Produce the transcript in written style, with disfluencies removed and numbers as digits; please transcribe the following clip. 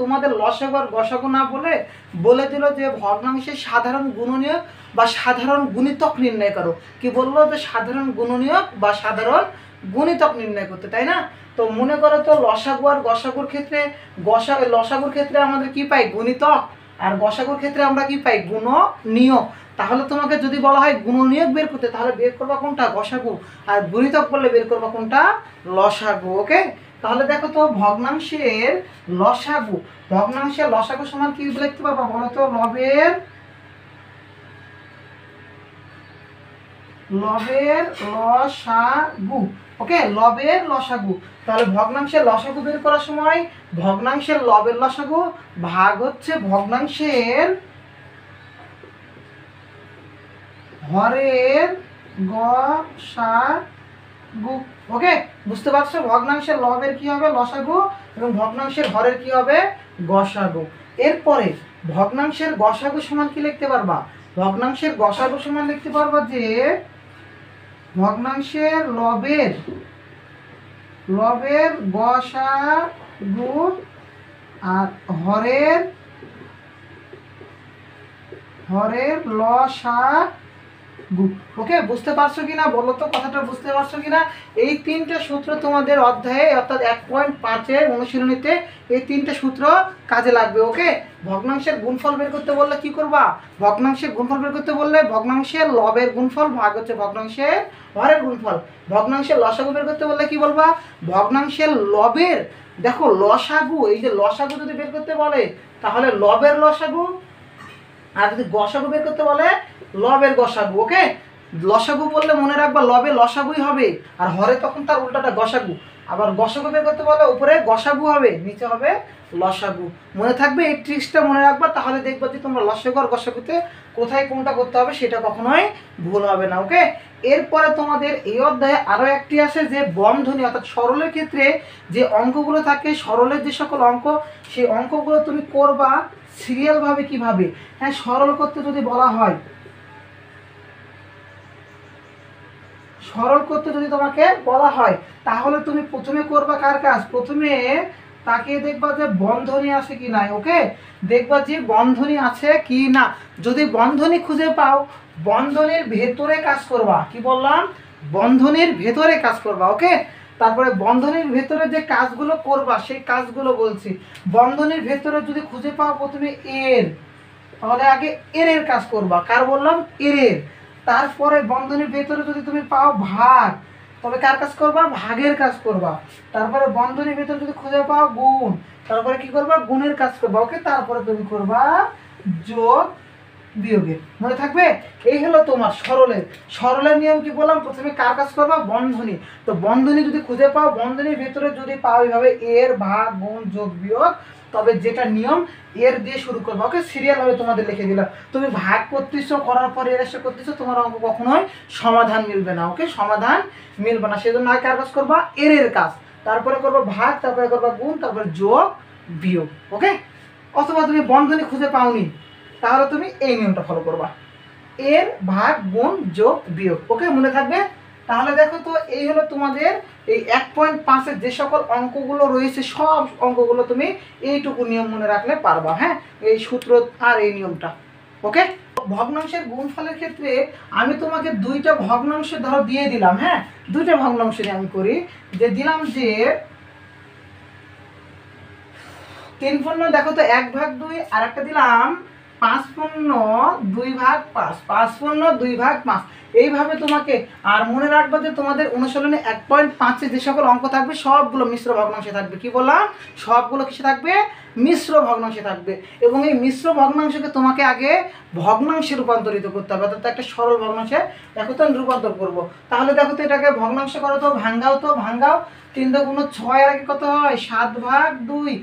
তোমাদের লসাগু আর গসাগু না বলে বলে দিল যে ভগ্নাংশের সাধারণ গুণনীয়ক বা সাধারণ গুণিতক নির্ণয় করো। কি বললো? যে সাধারণ গুণনীয়ক বা সাধারণ গুণিতক নির্ণয় করতে, তাই না? তো মনে করো তো লসাগু আর গসাগুর ক্ষেত্রে লসাগুর ক্ষেত্রে আমাদের কি পাই? গুণিতক। আর গসাগুর ক্ষেত্রে আমরা কি পাই? গুণনীয়ক। তাহলে তোমাকে যদি বলা হয় গুণনীয়ক বের করতে, তাহলে বের করবা কোনটা? গসাগু। আর গুণিতক বললে বের করবা কোনটা? লসাগু। ওকে, তাহলে দেখো তো ভগ্নাংশের লসাগু, ভগ্নাংশের লসাগু সমান কি লিখতে পারবা বলো তো? লবের লসাগু। ওকে, লবের লসাগু। তাহলে ভগ্নাংশের লসাগু বের করার সময় ভগ্নাংশের লবের লসাগু ভাগ হচ্ছে ভগ্নাংশের হরের গসাগু। ওকে, বুঝতে পারছো? ভগ্নাংশের লবের কি হবে? লসাগু, এবং ভগ্নাংশের হরের কি হবে? গসাগু। এরপরে ভগ্নাংশের গসাগু সমান কি লিখতে পারবা? ভগ্নাংশের গসাগু সমান লিখতে পারবা যে ভগ্নাংশের লবের গসাগু আর হরের লসাগু। ওকে, বুঝতে পারছো কিনা বলো তো? কথাটা বুঝতে পারছো কিনা? এই তিনটে সূত্র তোমাদের অধ্যায়ে অর্থাৎ 1.5 অনুশীলনীতে এই তিনটে সূত্র কাজে লাগবে। ওকে, ভগ্নাংশের গুণফল বের করতে বললে কি করবা? ভগ্নাংশের গুণফল বের করতে বললে ভগ্নাংশের লবের গুণফল ভাগ হচ্ছে ভগ্নাংশের হরের গুণফল। ভগ্নাংশের লসাগু বের করতে বললে কি বলবা? ভগ্নাংশের লবের, দেখো লসাগু, এই যে লসাগু যদি বের করতে বলে তাহলে লবের লসাগু, আর যদি গসাগু বের করতে বলে লবের গসাগু। ওকে, লসাগু বললে মনে রাখবা লবে লসাগুই হবে, আর হরে তখন তার উল্টাটা গসাগু। আবার গসাগু বের করতে বলে উপরে গসাগু হবে, নিচে হবে লসাগু। মনে থাকবে এই ট্রিক্সটা, মনে রাখবা, তাহলে দেখবা যে তোমরা লসাগু আর গসাগুতে কোথায় কোনটা করতে হবে সেটা কখনোই ভুল হবে না। ওকে, এরপরে তোমাদের এই অধ্যায়ে আরও একটি আসে যে বন্ধনী অর্থাৎ সরলের ক্ষেত্রে যে অঙ্কগুলো থাকে, সরলের যে সকল অঙ্ক, সেই অঙ্কগুলো তুমি করবা সিরিয়ালভাবে। কিভাবে? হ্যাঁ, সরল করতে যদি বলা হয়, সরল করতে যদি তোমাকে বলা হয় তাহলে তুমি প্রথমে করবা কার কাজ? প্রথমে তাকে দেখবা যে বন্ধনী আছে কি নাই। ওকে, দেখবা যে বন্ধনী আছে কি না। যদি বন্ধনী খুঁজে পাও, বন্ধনীর ভেতরে কাজ করবা। কি বললাম? বন্ধনীর ভেতরে কাজ করবা। ওকে, তারপরে বন্ধনীর ভেতরে যে কাজগুলো করবা সেই কাজগুলো বলছি। বন্ধনীর ভেতরে যদি খুঁজে পাও প্রথমে এর, তাহলে আগে এর কাজ করবা। কার বললাম? এর। তারপরে বন্ধনীর ভেতরে যদি তুমি পাও ভাগ, তবে কার কাজ করবা? ভাগের কাজ করবা। তারপরে বন্ধনীর ভেতরে যদি খুঁজে পাও গুণ, তারপরে কি করবা? গুণের কাজ করবা। ওকে, তারপরে তুমি করবা যোগ বিয়োগের। মনে থাকবে? এই হলো তোমার সরলের নিয়ম। কি বললাম? প্রথমে কার কাজ করবা? বন্ধনী। তো বন্ধনী যদি খুঁজে পাও, বন্ধনীর ভেতরে যদি পাও এইভাবে এর, ভাগ, গুণ, যোগ, বিয়োগ, তবে যেটা নিয়ম এর দিয়ে শুরু করবা। ওকে, সিরিয়াল ভাবে তোমাদের লিখে দিলাম। তুমি ভাগ করতেছো, করার পর এর এসে করতেছো, তোমার অঙ্ক কখনোই সমাধান মিলবে না। ওকে, সমাধান মিলবে না। সেজন্য আগে কার কাজ করবা? এর কাজ, তারপরে করবা ভাগ, তারপরে করবা গুণ, তারপরে যোগ বিয়োগ। ওকে, অথবা তুমি বন্ধনী খুঁজে পাওনি, তাহলে তুমি এই নিয়মটা ফলো করবা, এর, ভাগ, গুণ, যোগ বিয়োগ। ওকে, মনে থাকবে? তাহলে দেখো তো এই হলো তোমাদের এই 1.5-এর যে সকল অঙ্কগুলো রয়েছে, সব অঙ্কগুলো তুমি এইটুকু নিয়ম মনে রাখলে পারবা। হ্যাঁ, এই সূত্র আর এই নিয়মটা। ওকে, ভগ্নাংশের গুণফলের ক্ষেত্রে আমি তোমাকে দুইটা ভগ্নাংশ ধরো দিয়ে দিলাম। হ্যাঁ, দুইটা ভগ্নাংশ নিয়ে আমি করি, যে দিলাম যে 3 দেখো তো 1/2, আর একটা দিলাম 5/2/5, 5/2/5। এইভাবে তোমাকে, আর মনে রাখবা যে তোমাদের অনুশীলনে 1.5-এ যে সকল অঙ্ক থাকবে সবগুলো মিশ্র ভগ্নাংশে থাকবে। কি বললাম? সবগুলো কিসে থাকবে? মিশ্র ভগ্নাংশে থাকবে। এবং এই মিশ্র ভগ্নাংশকে তোমাকে আগে ভগ্নাংশে রূপান্তরিত করতে হবে, অর্থাৎ একটা সরল ভগ্নাংশে দেখো তো রূপান্তর করবো। তাহলে দেখো তো এটাকে ভগ্নাংশ করো তো, ভাঙ্গাও তো, ভাঙ্গাও। 3 × 6 আর আগে কত হয়? 7/2।